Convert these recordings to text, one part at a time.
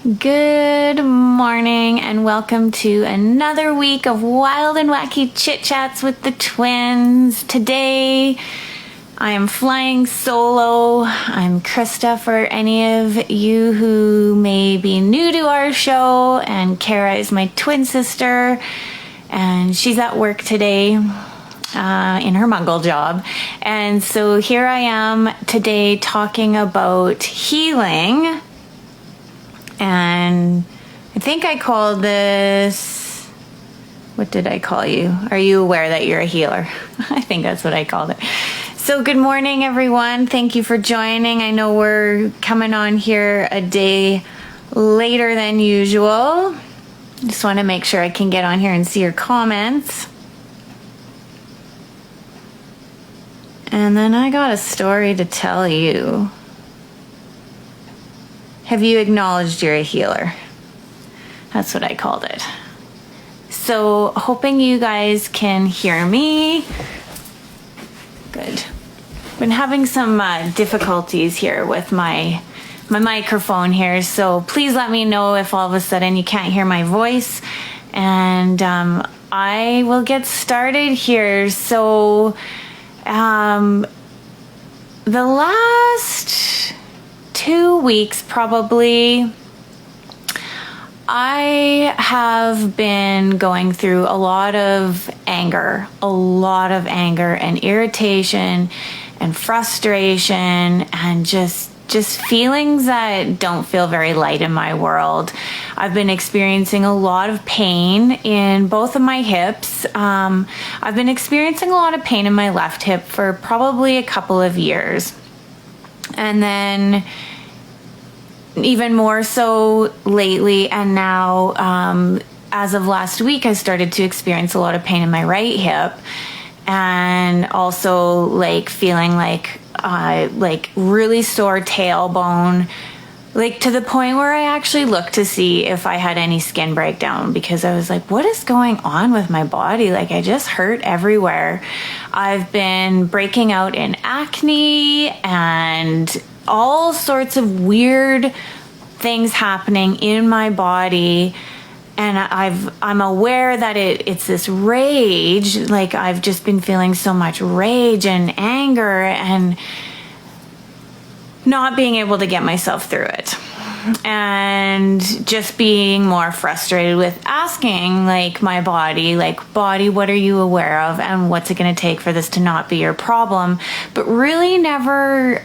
Good morning and welcome to another week of wild and wacky chit chats with the twins. Today I am flying solo. I'm Krista for any of you who may be new to our show, and Kara is my twin sister and she's at work today in her muggle job. And so here I am today talking about healing. And I think I called this, what did I call you? Are you aware that you're a healer? I think that's what I called it. So good morning, everyone. Thank you for joining. I know we're coming on here a day later than usual. Just want to make sure I can get on here and see your comments. And then I got a story to tell you. Have you acknowledged you're a healer? That's what I called it. So hoping you guys can hear me. Good. Been having some difficulties here with my microphone here, so please let me know if all of a sudden you can't hear my voice, and I will get started here. So the last 2 weeks probably, I have been going through a lot of anger and irritation and frustration and just feelings that don't feel very light in my world. I've been experiencing a lot of pain in both of my hips. I've been experiencing a lot of pain in my left hip for probably a couple of years. And then even more so lately, and now as of last week, I started to experience a lot of pain in my right hip, and also like feeling like really sore tailbone, like to the point where I actually looked to see if I had any skin breakdown, because I was like, what is going on with my body? Like, I just hurt everywhere. I've been breaking out in acne and all sorts of weird things happening in my body, and I'm aware that it's this rage. Like, I've just been feeling so much rage and anger and not being able to get myself through it, and just being more frustrated with asking like my body, like, body, what are you aware of and what's it going to take for this to not be your problem? But really never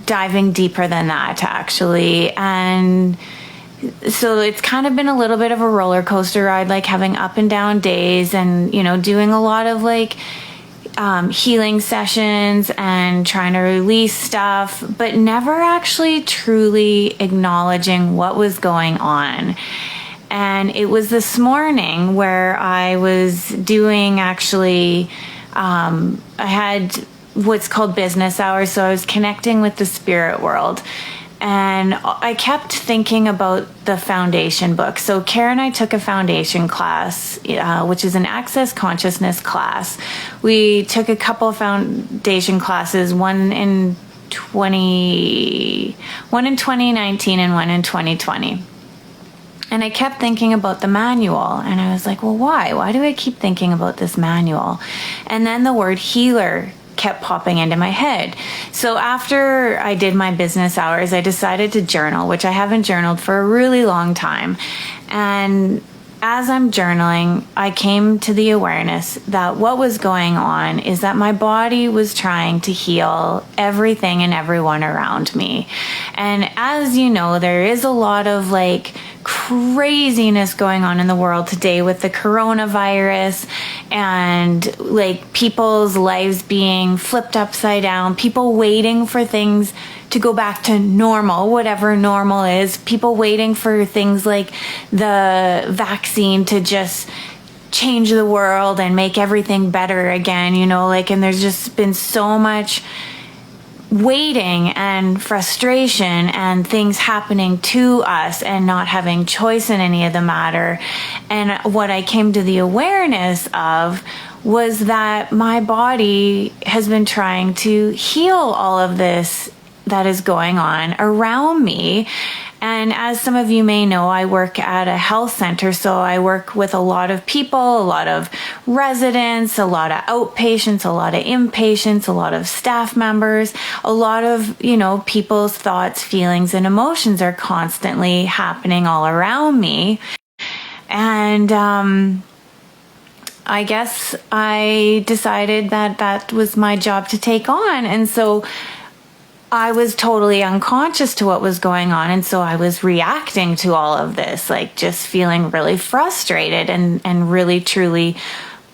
diving deeper than that, actually. And so it's kind of been a little bit of a roller coaster ride, like having up and down days, and doing a lot of like healing sessions and trying to release stuff, but never actually truly acknowledging what was going on. And it was this morning where I was doing I had what's called business hours, so I was connecting with the spirit world, and I kept thinking about the foundation book. So Kara and I took a foundation class, which is an access consciousness class. We took a couple of foundation classes, one in 2019 and one in 2020. And I kept thinking about the manual, and I was like, well, why do I keep thinking about this manual? And then the word healer kept popping into my head. So after I did my business hours, I decided to journal, which I haven't journaled for a really long time. And as I'm journaling, I came to the awareness that what was going on is that my body was trying to heal everything and everyone around me. And as you know, there is a lot of like craziness going on in the world today with the coronavirus, and like people's lives being flipped upside down, people waiting for things to go back to normal, whatever normal is, people waiting for things like the vaccine to just change the world and make everything better again, and there's just been so much waiting and frustration and things happening to us and not having choice in any of the matter. And what I came to the awareness of was that my body has been trying to heal all of this that is going on around me. And as some of you may know, I work at a health center, so I work with a lot of people, a lot of residents, a lot of outpatients, a lot of inpatients, a lot of staff members, a lot of, people's thoughts, feelings, and emotions are constantly happening all around me. And I guess I decided that was my job to take on. And so I was totally unconscious to what was going on. And so I was reacting to all of this, like just feeling really frustrated and really truly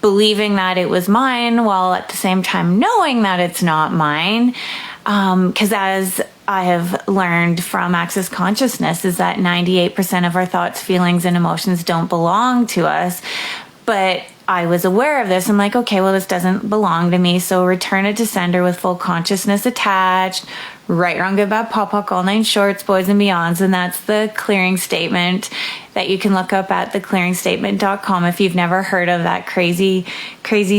believing that it was mine, while at the same time knowing that it's not mine. Because as I have learned from Access Consciousness is that 98% of our thoughts, feelings, and emotions don't belong to us. But I was aware of this. I'm like, okay, well, this doesn't belong to me. So return it to sender with full consciousness attached. Right, wrong, good, bad, POC, all 9 shorts, boys and beyonds. And that's the clearing statement that you can look up at theclearingstatement.com if you've never heard of that crazy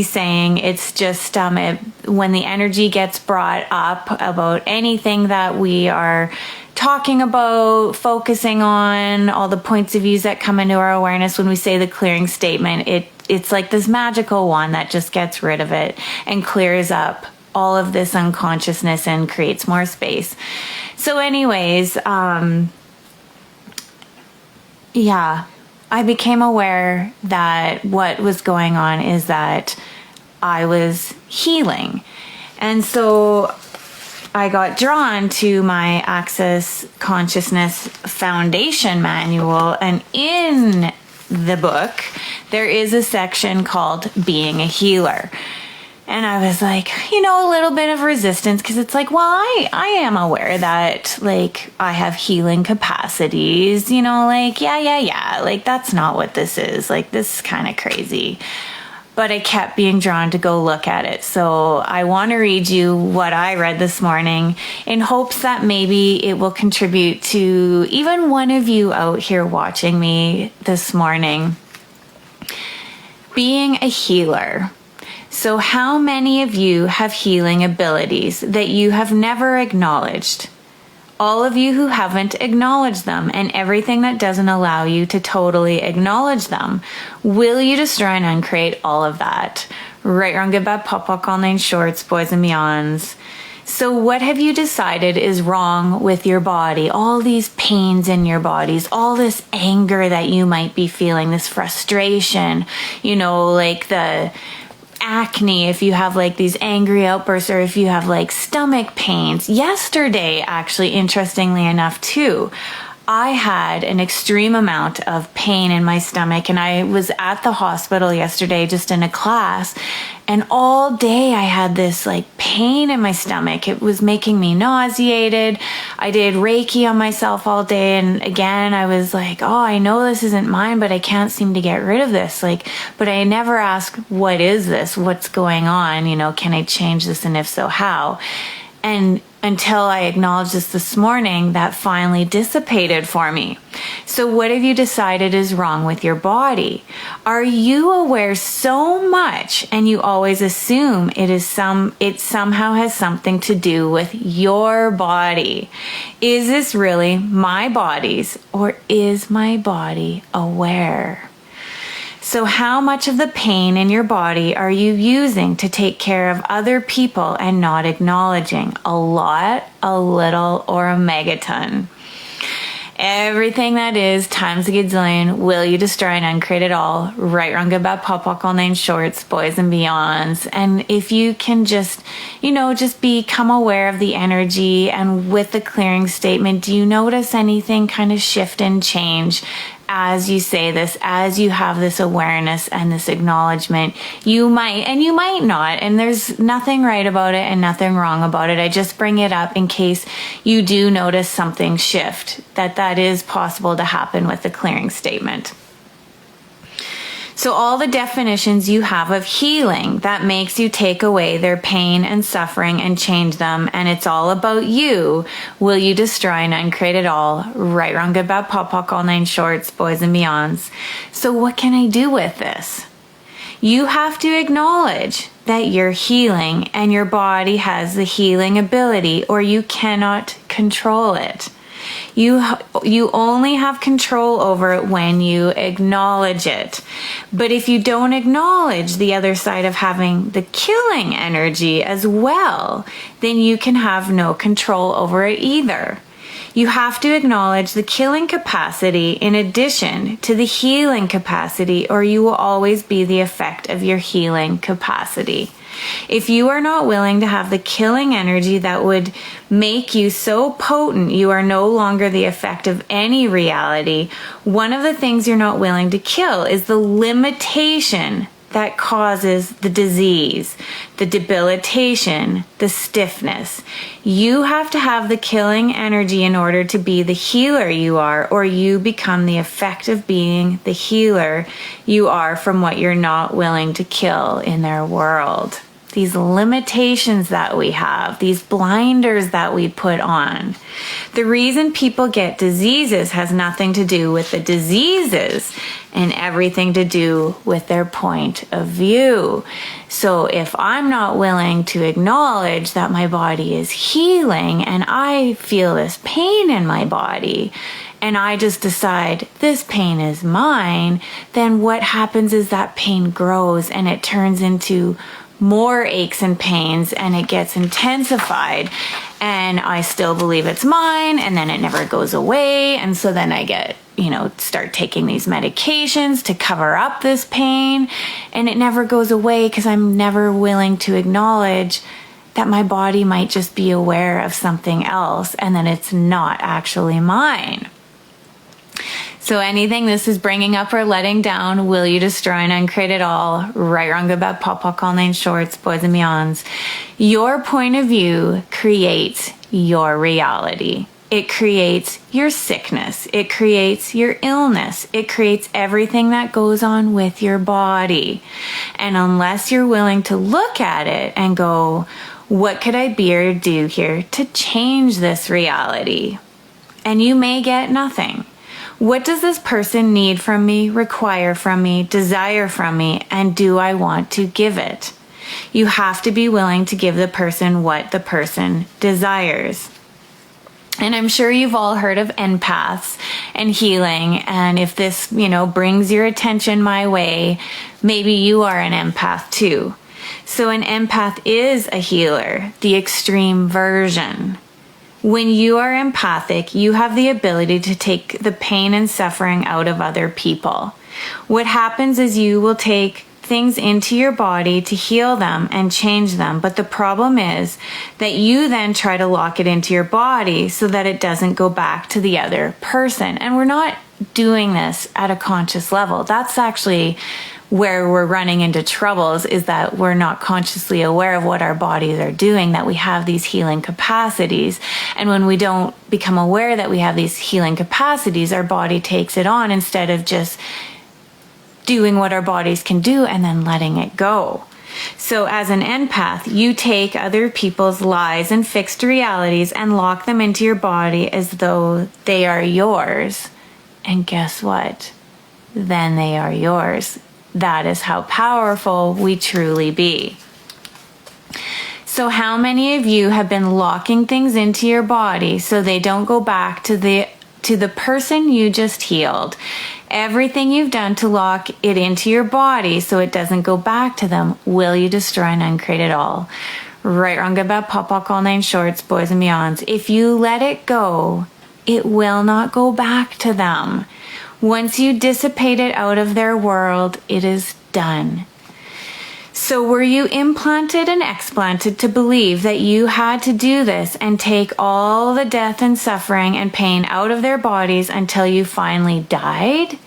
saying. It's just when the energy gets brought up about anything that we are talking about, focusing on, all the points of views that come into our awareness, when we say the clearing statement, it's like this magical wand that just gets rid of it and clears up all of this unconsciousness and creates more space. So anyways, I became aware that what was going on is that I was healing. And so I got drawn to my Access Consciousness Foundation manual, and in the book, there is a section called Being a Healer. And I was like, a little bit of resistance, because it's like, well, I am aware that, like, I have healing capacities, like, like, that's not what this is. Like, this is kind of crazy. But I kept being drawn to go look at it. So I want to read you what I read this morning in hopes that maybe it will contribute to even one of you out here watching me this morning. Being a healer. So how many of you have healing abilities that you have never acknowledged? All of you who haven't acknowledged them, and everything that doesn't allow you to totally acknowledge them, will you destroy and uncreate all of that? Right, wrong, good, bad, POC, all 9 shorts, boys and beyonds. So what have you decided is wrong with your body? All these pains in your bodies, all this anger that you might be feeling, this frustration, like the acne, if you have like these angry outbursts, or if you have like stomach pains. Yesterday, actually, interestingly enough too, I had an extreme amount of pain in my stomach, and I was at the hospital yesterday just in a class, and all day I had this like pain in my stomach. It was making me nauseated. I did Reiki on myself all day, and again I was like, oh, I know this isn't mine, but I can't seem to get rid of this. But I never asked, what is this? What's going on? Can I change this, and if so, how? And until I acknowledged this morning, that finally dissipated for me. So what have you decided is wrong with your body? Are you aware so much and you always assume it somehow has something to do with your body? Is this really my body's, or is my body aware? So how much of the pain in your body are you using to take care of other people and not acknowledging? A lot, a little, or a megaton? Everything that is times a gazillion. Will you destroy and uncreate it all? Right, wrong, good, bad, POC, all 9 shorts, boys and beyonds. And if you can just become aware of the energy, and with the clearing statement, do you notice anything kind of shift and change as you say this, as you have this awareness and this acknowledgement? You might, and you might not, and there's nothing right about it and nothing wrong about it. I just bring it up in case you do notice something shift, that is possible to happen with the clearing statement. So all the definitions you have of healing, that makes you take away their pain and suffering and change them, and it's all about you. Will you destroy and uncreate it all? Right, wrong, good, bad, POC, all 9 shorts, boys and beyonds. So what can I do with this? You have to acknowledge that you're healing and your body has the healing ability, or you cannot control it. You only have control over it when you acknowledge it. But if you don't acknowledge the other side of having the killing energy as well, then you can have no control over it either. You have to acknowledge the killing capacity in addition to the healing capacity, or you will always be the effect of your healing capacity. If you are not willing to have the killing energy that would make you so potent you are no longer the effect of any reality, one of the things you're not willing to kill is the limitation that causes the disease, the debilitation, the stiffness. You have to have the killing energy in order to be the healer you are, or you become the effect of being the healer you are from what you're not willing to kill in their world. These limitations that we have, these blinders that we put on. The reason people get diseases has nothing to do with the diseases and everything to do with their point of view. So if I'm not willing to acknowledge that my body is healing and I feel this pain in my body, and I just decide this pain is mine, then what happens is that pain grows and it turns into more aches and pains, and it gets intensified, and I still believe it's mine, and then it never goes away. And so then I get, start taking these medications to cover up this pain, and it never goes away because I'm never willing to acknowledge that my body might just be aware of something else and that it's not actually mine. So anything this is bringing up or letting down, will you destroy and uncreate it all? Right, wrong, good, bad, pop, pop, all nine shorts, boys and beyonds. Your point of view creates your reality. It creates your sickness. It creates your illness. It creates everything that goes on with your body. And unless you're willing to look at it and go, what could I be or do here to change this reality? And you may get nothing. What does this person need from me, require from me, desire from me, and do I want to give it? You have to be willing to give the person what the person desires. And I'm sure you've all heard of empaths and healing. And if this, brings your attention my way, maybe you are an empath too. So an empath is a healer, the extreme version. When you are empathic, you have the ability to take the pain and suffering out of other people. What happens is you will take things into your body to heal them and change them. But the problem is that you then try to lock it into your body so that it doesn't go back to the other person. And we're not doing this at a conscious level. That's actually where we're running into troubles, is that we're not consciously aware of what our bodies are doing, that we have these healing capacities. And when we don't become aware that we have these healing capacities, our body takes it on instead of just doing what our bodies can do and then letting it go. So as an empath, you take other people's lies and fixed realities and lock them into your body as though they are yours. And guess what? Then they are yours. That is how powerful we truly be. So how many of you have been locking things into your body so they don't go back to the person you just healed? Everything you've done to lock it into your body so it doesn't go back to them, will you destroy and uncreate it all? Right, wrong, good, bad, pop, pop, all nine shorts, boys and beyonds. If you let it go, it will not go back to them. Once you dissipate it out of their world, it is done. So were you implanted and explanted to believe that you had to do this and take all the death and suffering and pain out of their bodies until you finally died?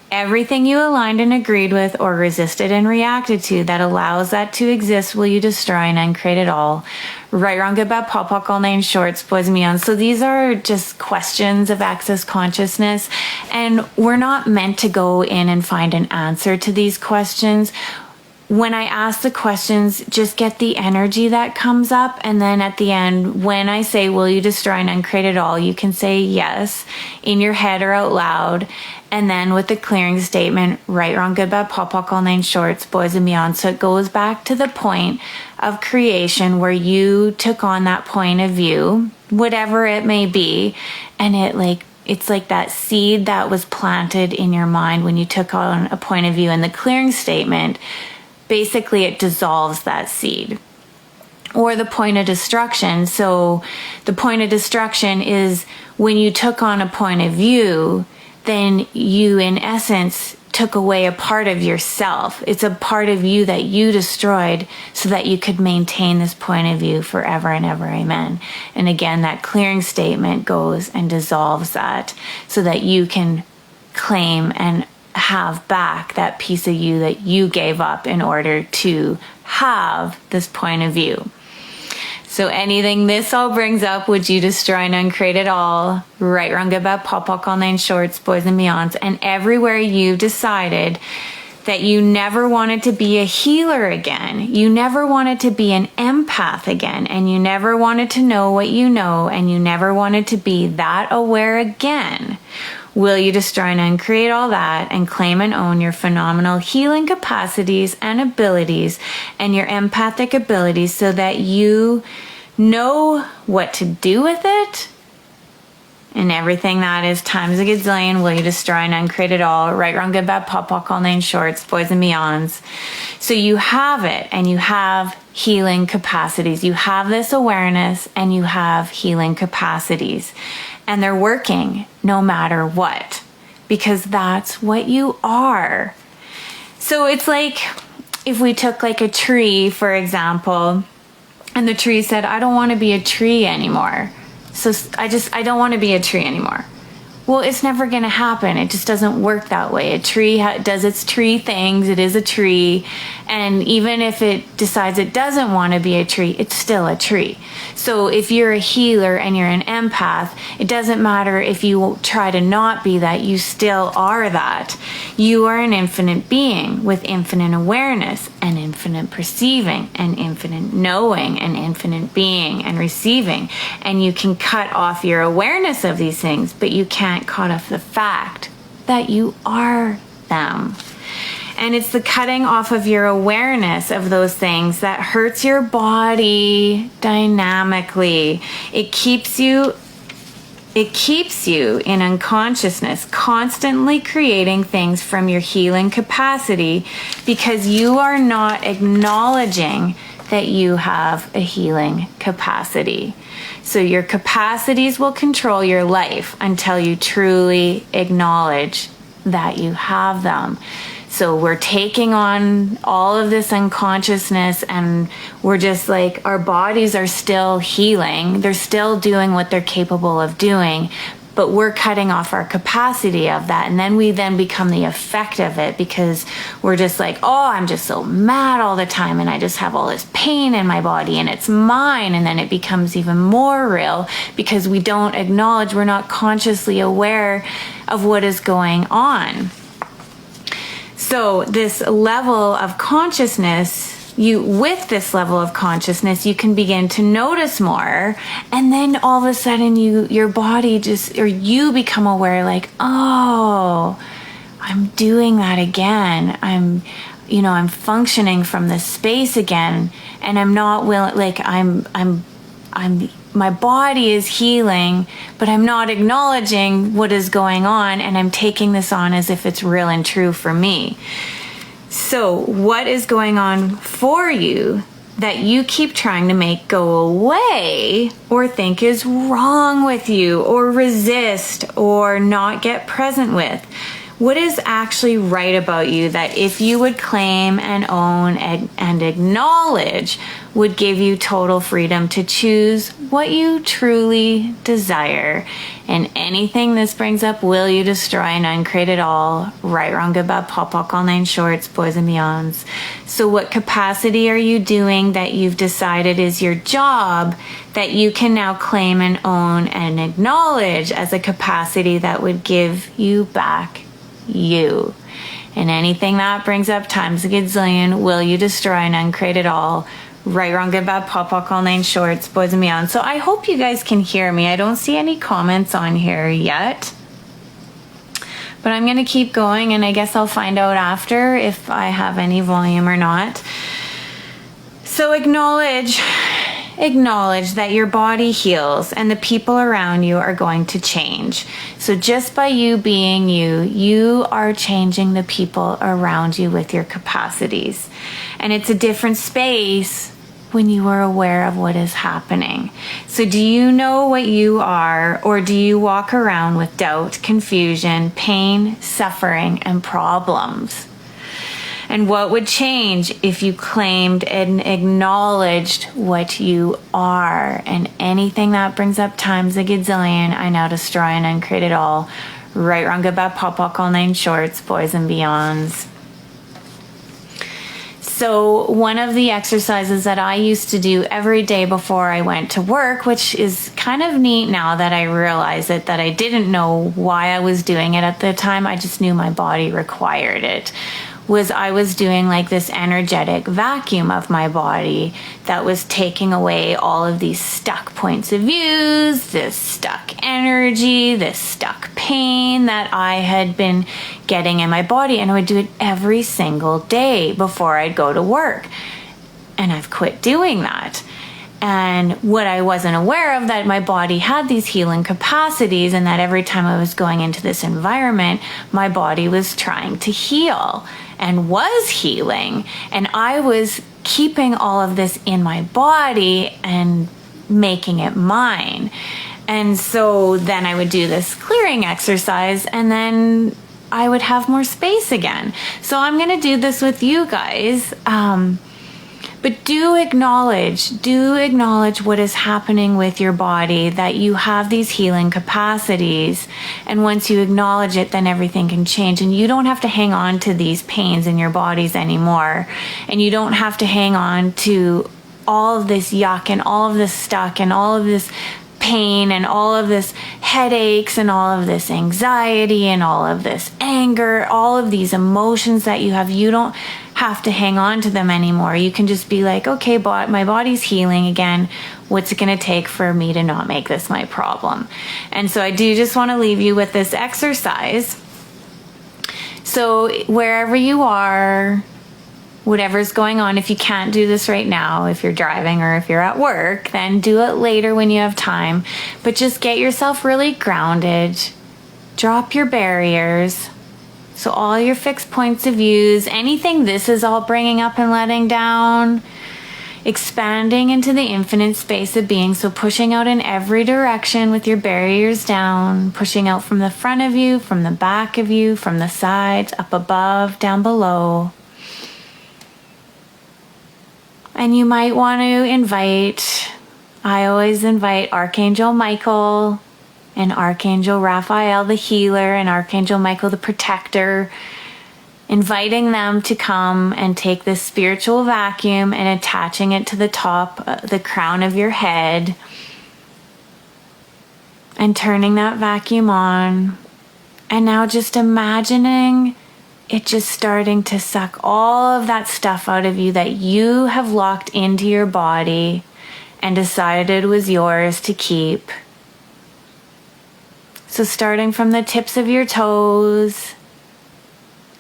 Everything you aligned and agreed with or resisted and reacted to that allows that to exist, will you destroy and uncreate it all? Right, wrong, good, bad, pop, pop, all nine shorts, boys and beyond. So these are just questions of access consciousness, and we're not meant to go in and find an answer to these questions. when I ask the questions, just get the energy that comes up. And then at the end, when I say, will you destroy and uncreate it all? You can say yes in your head or out loud. And then with the clearing statement, right, wrong, good, bad, pop, all nine shorts, boys and beyond. So it goes back to the point of creation where you took on that point of view, whatever it may be. And it's like that seed that was planted in your mind when you took on a point of view. And the clearing statement, basically it dissolves that seed. Or the point of destruction. So the point of destruction is when you took on a point of view, then you in essence took away a part of yourself. It's a part of you that you destroyed so that you could maintain this point of view forever and ever. Amen. And again, that clearing statement goes and dissolves that so that you can claim and have back that piece of you that you gave up in order to have this point of view. So anything this all brings up, would you destroy and uncreate it all? Right, wrong, good, bad, pop, all nine shorts, boys and beyonds. And everywhere you decided that you never wanted to be a healer again. You never wanted to be an empath again. And you never wanted to know what you know. And you never wanted to be that aware again. Will you destroy and uncreate all that and claim and own your phenomenal healing capacities and abilities and your empathic abilities so that you know what to do with it? And everything that is times a gazillion, will you destroy and uncreate it all? Right, wrong, good, bad, pop, all nine shorts, boys and beyonds. So you have it, and you have healing capacities. You have this awareness, and you have healing capacities. And they're working no matter what, because that's what you are. So it's like if we took like a tree, for example, and the tree said, I don't want to be a tree anymore. So I don't want to be a tree anymore. Well, it's never going to happen. It just doesn't work that way. A tree does its tree things. It is a tree. And even if it decides it doesn't want to be a tree, it's still a tree. So if you're a healer and you're an empath, it doesn't matter if you try to not be that, you still are that. You are an infinite being with infinite awareness and infinite perceiving and infinite knowing and infinite being and receiving. And you can cut off your awareness of these things, but you can't cut off the fact that you are them. And it's the cutting off of your awareness of those things that hurts your body dynamically. It keeps you in unconsciousness, constantly creating things from your healing capacity because you are not acknowledging that you have a healing capacity. So your capacities will control your life until you truly acknowledge that you have them. So we're taking on all of this unconsciousness and we're just like, our bodies are still healing. They're still doing what they're capable of doing, but we're cutting off our capacity of that. And then we become the effect of it because we're just like, oh, I'm just so mad all the time. And I just have all this pain in my body and it's mine. And then it becomes even more real because we don't acknowledge, we're not consciously aware of what is going on. So this level of consciousness, with this level of consciousness, you can begin to notice more. And then all of a sudden your body you become aware like, oh, I'm doing that again. I'm functioning from this space again. And I'm not willing, like my body is healing, but I'm not acknowledging what is going on, and I'm taking this on as if it's real and true for me. So what is going on for you that you keep trying to make go away or think is wrong with you or resist or not get present with? What is actually right about you that if you would claim and own and acknowledge would give you total freedom to choose what you truly desire? And anything this brings up, will you destroy and uncreate it all? Right, wrong, good, bad, pop, all nine shorts, boys and beyonds. So what capacity are you doing that you've decided is your job that you can now claim and own and acknowledge as a capacity that would give you back you? And anything that brings up times a gazillion, will you destroy and uncreate it all? Right, wrong, good, bad, pop, all 9 shorts, boys and beyond. So I hope you guys can hear me. I don't see any comments on here yet. But I'm going to keep going, and I guess I'll find out after if I have any volume or not. So acknowledge that your body heals and the people around you are going to change. So just by you being you, you are changing the people around you with your capacities. And it's a different space when you are aware of what is happening. So do you know what you are, or do you walk around with doubt, confusion, pain, suffering, and problems? And what would change if you claimed and acknowledged what you are? And anything that brings up times a gazillion, I now destroy and uncreate it all. Right, wrong, good, bad, pop, all 9 shorts, boys and beyonds. So one of the exercises that I used to do every day before I went to work, which is kind of neat now that I realize it, that I didn't know why I was doing it at the time, I just knew my body required it, was I was doing like this energetic vacuum of my body that was taking away all of these stuck points of views, this stuck energy, this stuck pain that I had been getting in my body. And I would do it every single day before I'd go to work. And I've quit doing that. And what I wasn't aware of, that my body had these healing capacities, and that every time I was going into this environment, my body was trying to heal and was healing. And I was keeping all of this in my body and making it mine. And so then I would do this clearing exercise, and then I would have more space again. So I'm going to do this with you guys. But do acknowledge what is happening with your body, that you have these healing capacities. And once you acknowledge it, then everything can change. And you don't have to hang on to these pains in your bodies anymore. And you don't have to hang on to all of this yuck and all of this stuck and all of this pain and all of this headaches and all of this anxiety and all of this anger, all of these emotions that you have. You don't have to hang on to them anymore. You can just be like, okay, my body's healing again. What's it going to take for me to not make this my problem? And so I do just want to leave you with this exercise. So wherever you are, whatever's going on, if you can't do this right now, if you're driving or if you're at work, then do it later when you have time. But just get yourself really grounded. Drop your barriers. So all your fixed points of views, anything this is all bringing up and letting down, expanding into the infinite space of being. So pushing out in every direction with your barriers down, pushing out from the front of you, from the back of you, from the sides, up above, down below. And you might want to I always invite Archangel Michael and Archangel Raphael the healer and Archangel Michael the protector, inviting them to come and take this spiritual vacuum and attaching it to the top, the crown of your head, and turning that vacuum on. And now just imagining it just starting to suck all of that stuff out of you that you have locked into your body and decided was yours to keep. So starting from the tips of your toes,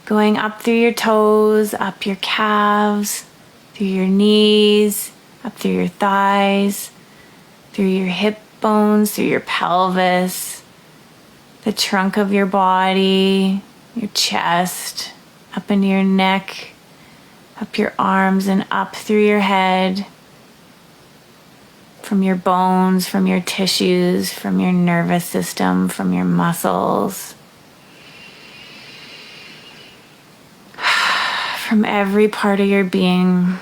going up through your toes, up your calves, through your knees, up through your thighs, through your hip bones, through your pelvis, the trunk of your body, your chest, up into your neck, up your arms and up through your head, from your bones, from your tissues, from your nervous system, from your muscles, from every part of your being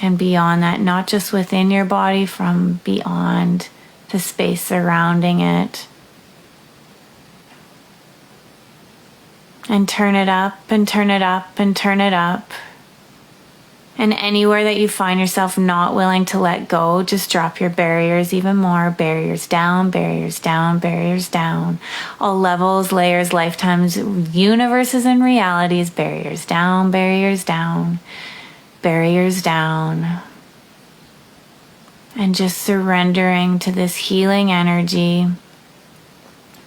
and beyond that, not just within your body, from beyond the space surrounding it. And turn it up and turn it up and turn it up. And anywhere that you find yourself not willing to let go, just drop your barriers even more. Barriers down, barriers down, barriers down. All levels, layers, lifetimes, universes, and realities. Barriers down, barriers down, barriers down. And just surrendering to this healing energy.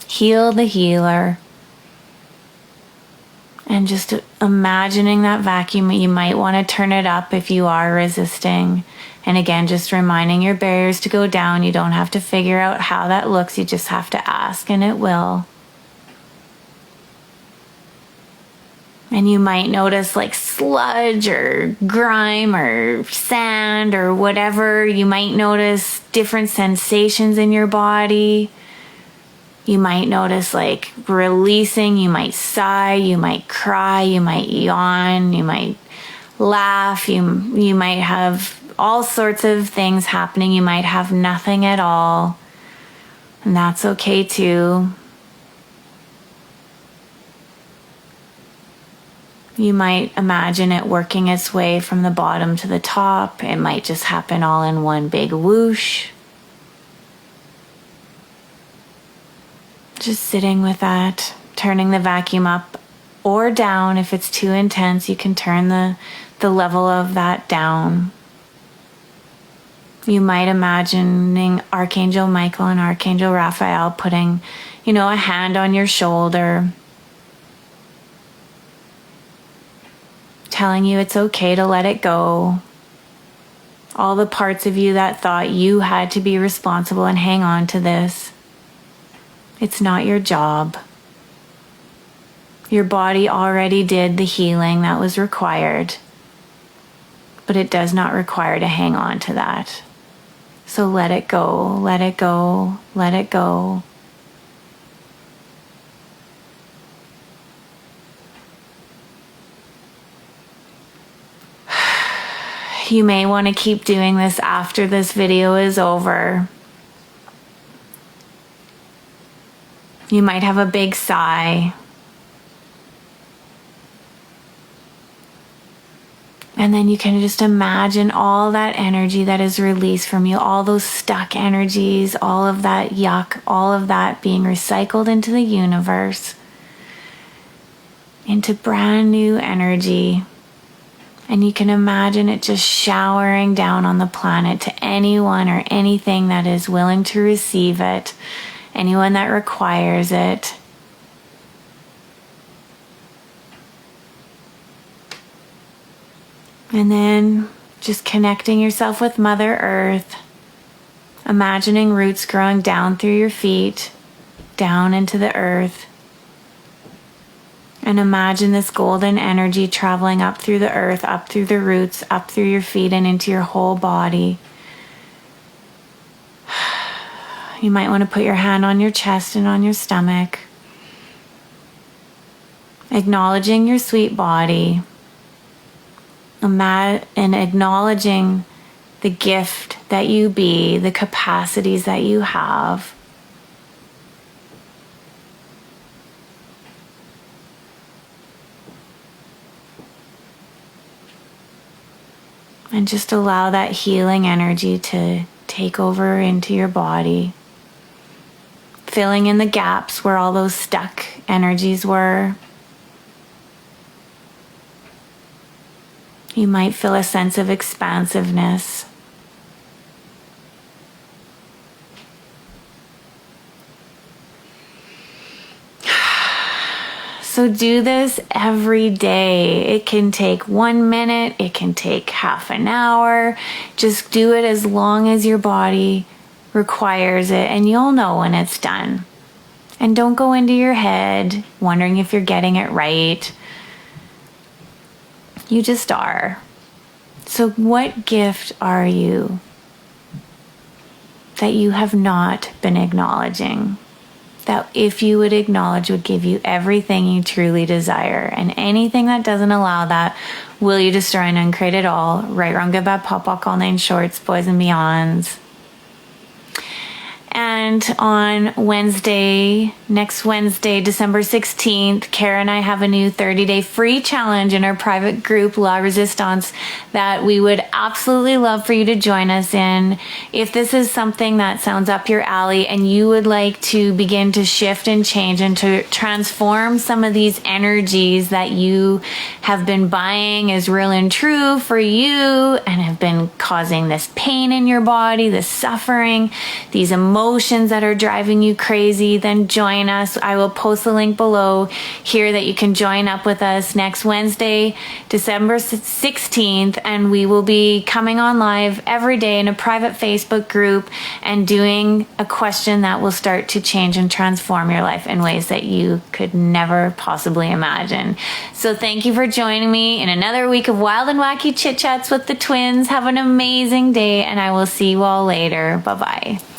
Heal the healer. And just imagining that vacuum, you might want to turn it up if you are resisting. And again, just reminding your barriers to go down. You don't have to figure out how that looks. You just have to ask and it will. And you might notice like sludge or grime or sand or whatever. You might notice different sensations in your body. You might notice like releasing, you might sigh, you might cry, you might yawn, you might laugh, you might have all sorts of things happening. You might have nothing at all, and that's okay too. You might imagine it working its way from the bottom to the top. It might just happen all in one big whoosh. Just sitting with that, turning the vacuum up or down. If it's too intense, you can turn the level of that down. You might imagining Archangel Michael and Archangel Raphael putting, a hand on your shoulder, telling you it's okay to let it go. All the parts of you that thought you had to be responsible and hang on to this. It's not your job. Your body already did the healing that was required, but it does not require to hang on to that. So let it go, let it go, let it go. You may want to keep doing this after this video is over. You might have a big sigh. And then you can just imagine all that energy that is released from you, all those stuck energies, all of that yuck, all of that being recycled into the universe, into brand new energy. And you can imagine it just showering down on the planet to anyone or anything that is willing to receive it. Anyone that requires it. And then just connecting yourself with Mother Earth. Imagining roots growing down through your feet, down into the earth. And imagine this golden energy traveling up through the earth, up through the roots, up through your feet and into your whole body. You might want to put your hand on your chest and on your stomach. Acknowledging your sweet body. And acknowledging the gift that you be, the capacities that you have. And just allow that healing energy to take over into your body. Filling in the gaps where all those stuck energies were. You might feel a sense of expansiveness. So do this every day. It can take 1 minute, it can take half an hour. Just do it as long as your body requires it, and you'll know when it's done. And don't go into your head wondering if you're getting it right. You just are. So what gift are you that you have not been acknowledging? That if you would acknowledge would give you everything you truly desire. And anything that doesn't allow that, will you destroy and uncreate it all? Right, wrong, good, bad, pop, all 9 shorts, boys and beyonds. And event on Wednesday, next Wednesday, December 16th. Kara and I have a new 30-day free challenge in our private group, La Resistance, that we would absolutely love for you to join us in. If this is something that sounds up your alley and you would like to begin to shift and change and to transform some of these energies that you have been buying as real and true for you and have been causing this pain in your body, this suffering, these emotions that are driving you crazy, then join us. I will post the link below here that you can join up with us next Wednesday, December 16th, and we will be coming on live every day in a private Facebook group and doing a question that will start to change and transform your life in ways that you could never possibly imagine. So thank you for joining me in another week of Wild and Wacky Chit Chats with the twins. Have an amazing day, and I will see you all later. Bye-bye.